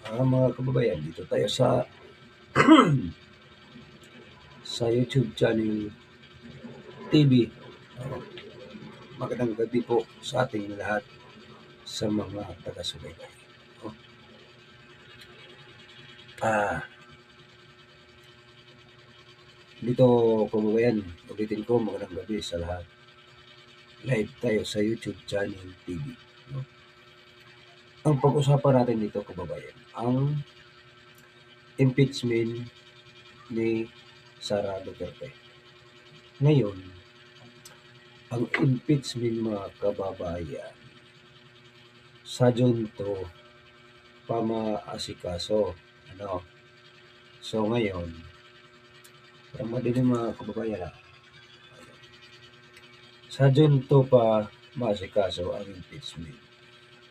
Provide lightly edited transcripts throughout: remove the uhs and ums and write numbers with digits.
Mga kababayan, dito tayo sa sa YouTube channel TV. Uh, Magandang gabi po sa ating lahat sa mga taga-subaybay. Uh, ah, Dito kababayan, ulitin ko magandang gabi sa lahat. Live tayo sa YouTube channel TV. No? Ang pag-usapan natin dito kababayan, ang impeachment ni Sara Duterte. Ngayon, ang impeachment mga kababayan, sa junto pamaasikaso. Ano? So ngayon, ang madilim mga kababayan, sa junto pa maasikaso ang impeachment.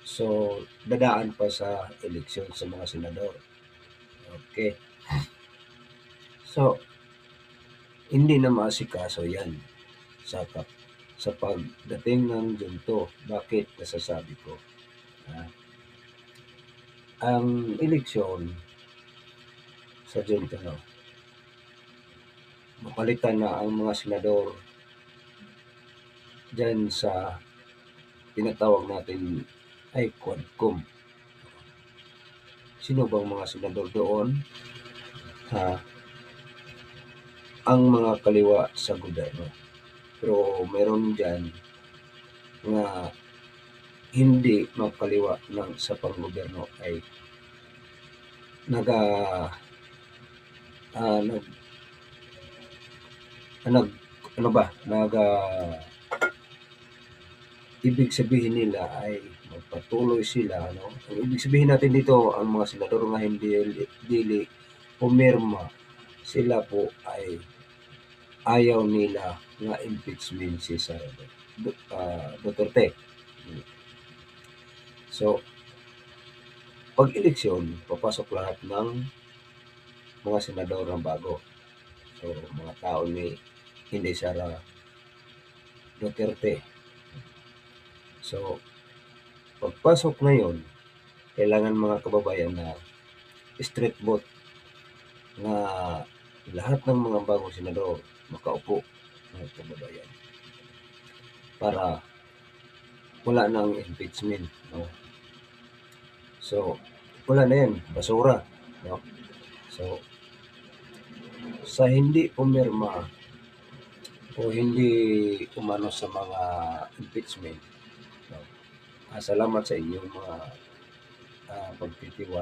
So, dadaan pa sa eleksyon sa mga senador. Okay. So, hindi na maasikaso yan sa pagdating ng junto. Bakit nasasabi ko? Ang eleksyon sa junto, no? Mapalitan na ang mga senador dyan sa tinatawag natin ay Quadcom. Sino bang mga senador doon? Ang mga kaliwa sa gobyerno. Pero meron dyan nga hindi magkaliwa ng sa panggobyerno ay ibig sabihin nila ay magpatuloy sila, no? Ang ibig sabihin natin dito, ang mga senador nga hindi dili pumirma, sila po ay ayaw nila nga impeachment si Sara Duterte. So, pag eleksyon, papasok lahat ng mga senador ng bago. So, mga tao ni hindi Sara Duterte. So, pagpasok na yun, kailangan mga kababayan na straight vote na lahat ng mga bagong senador makaupo, mga kababayan, para wala nang impeachment, no? So, wala na yan, basura, no? So, sa hindi pumirma o hindi umano sa mga impeachment, no? Salamat sa inyong mga pagtitiwala.